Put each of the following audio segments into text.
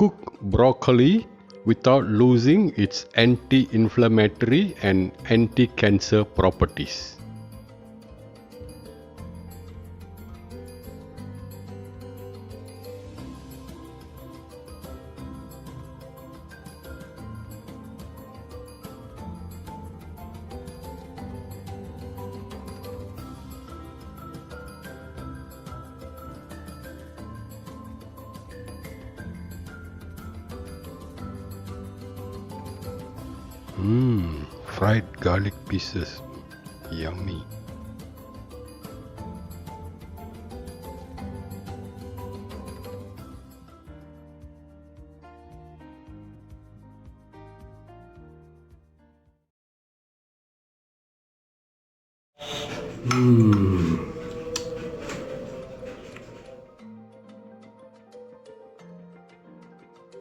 cook broccoli without losing its anti-inflammatory and anti-cancer properties. Fried garlic pieces. Yummy.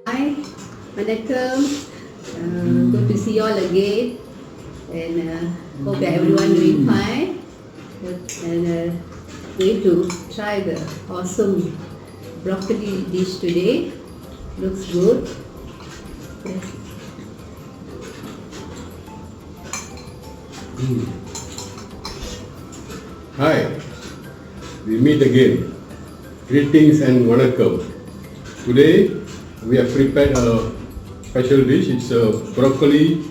Hi, Manakam. Good to see you all again, and hope that everyone doing fine. And going to try the awesome broccoli dish today. Looks good. Yes. Hi, we meet again. Greetings and vanakkam. Today we have prepared a special dish. It's a broccoli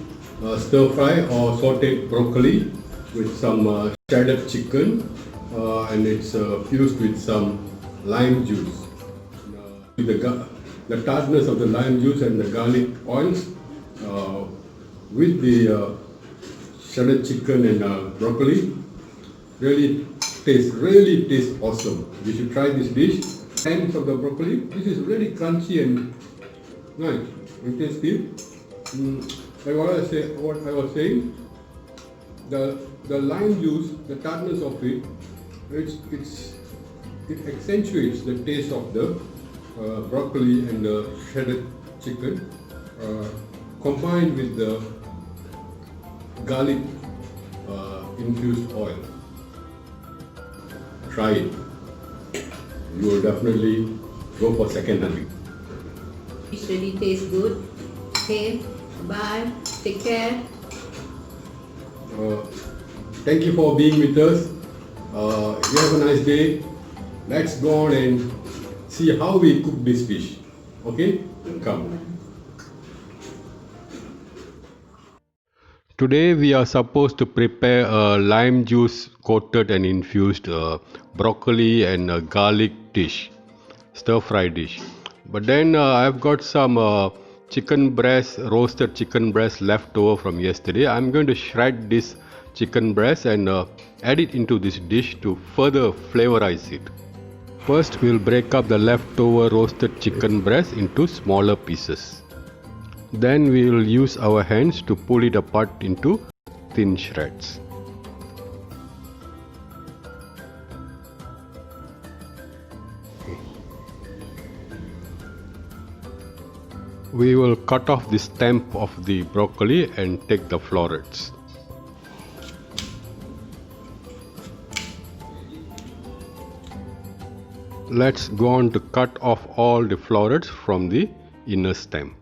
stir fry or sauteed broccoli with some shredded chicken, and it's fused with some lime juice. With the tartness of the lime juice and the garlic oils, with the shredded chicken and broccoli, really tastes awesome. You should try this dish. Ends of the broccoli. This is really crunchy and nice and tasty. Like what I was saying, the lime juice, the tartness of it, it accentuates the taste of the broccoli and the shredded chicken, combined with the garlic infused oil. Try it. You will definitely go for second helping. It really tastes good. Okay, bye. Take care. Thank you for being with us. You have a nice day. Let's go on and see how we cook this fish. Okay? Come. Today we are supposed to prepare a lime juice coated and infused broccoli and garlic dish, stir fry dish. But then I've got some roasted chicken breast left over from yesterday. I'm going to shred this chicken breast and add it into this dish to further flavorize it. First we'll break up the leftover roasted chicken breast into smaller pieces. Then we will use our hands to pull it apart into thin shreds. We will cut off the stem of the broccoli and take the florets. Let's go on to cut off all the florets from the inner stem.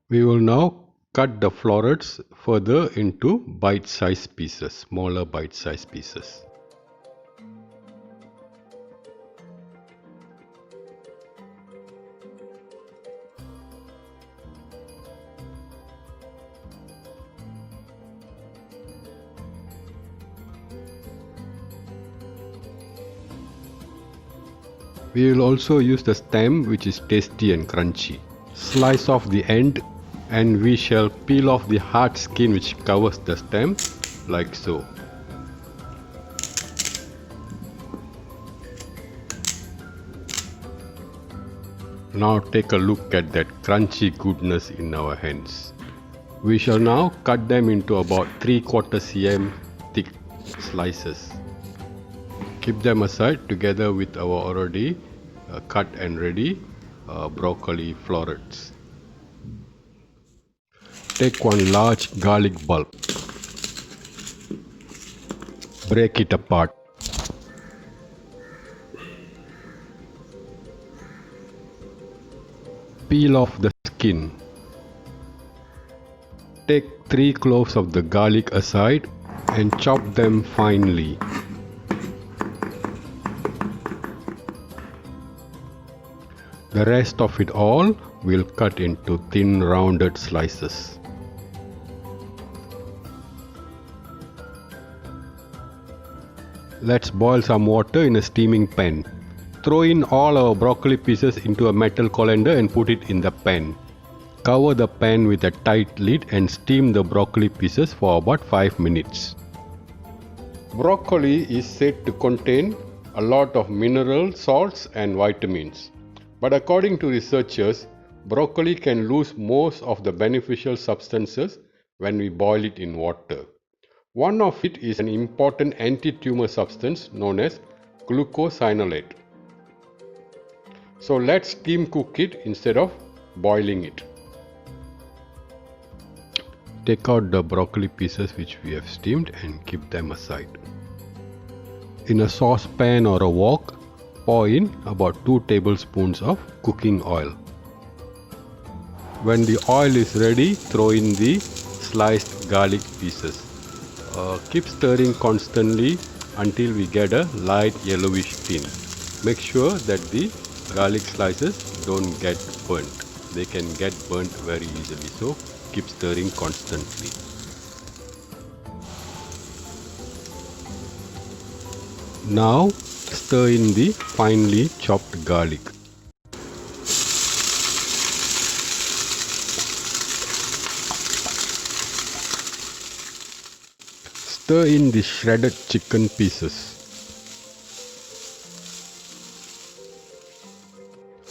We will now cut the florets further into bite-sized pieces, smaller bite-sized pieces. We will also use the stem, which is tasty and crunchy. Slice off the end and we shall peel off the hard skin which covers the stem, like so. Now take a look at that crunchy goodness in our hands. We shall now cut them into about 3/4 cm thick slices. Keep them aside together with our already cut and ready broccoli florets. Take one large garlic bulb. Break it apart. Peel off the skin. Take 3 cloves of the garlic aside and chop them finely. The rest of it all we'll cut into thin rounded slices. Let's boil some water in a steaming pan. Throw in all our broccoli pieces into a metal colander and put it in the pan. Cover the pan with a tight lid and steam the broccoli pieces for about 5 minutes. Broccoli is said to contain a lot of minerals, salts and vitamins. But according to researchers, broccoli can lose most of the beneficial substances when we boil it in water. One of it is an important anti-tumour substance known as glucosinolate. So let's steam cook it instead of boiling it. Take out the broccoli pieces which we have steamed and keep them aside. In a saucepan or a wok, pour in about 2 tablespoons of cooking oil. When the oil is ready, throw in the sliced garlic pieces. Keep stirring constantly until we get a light yellowish tint. Make sure that the garlic slices don't get burnt. They can get burnt very easily, so keep stirring constantly. Now stir in the finely chopped garlic. Stir in the shredded chicken pieces.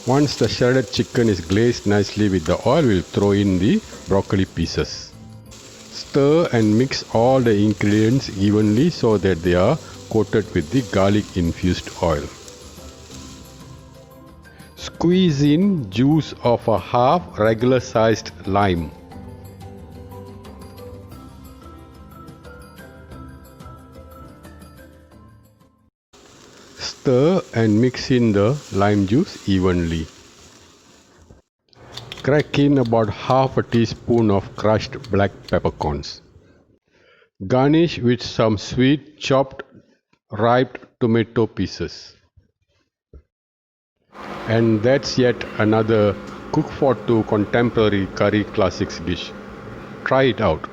Once the shredded chicken is glazed nicely with the oil, we'll throw in the broccoli pieces. Stir and mix all the ingredients evenly so that they are coated with the garlic infused oil. Squeeze in juice of a half regular sized lime. Stir and mix in the lime juice evenly. Crack in about half a teaspoon of crushed black peppercorns. Garnish with some sweet chopped ripe tomato pieces. And that's yet another cook for two contemporary curry classics dish. Try it out.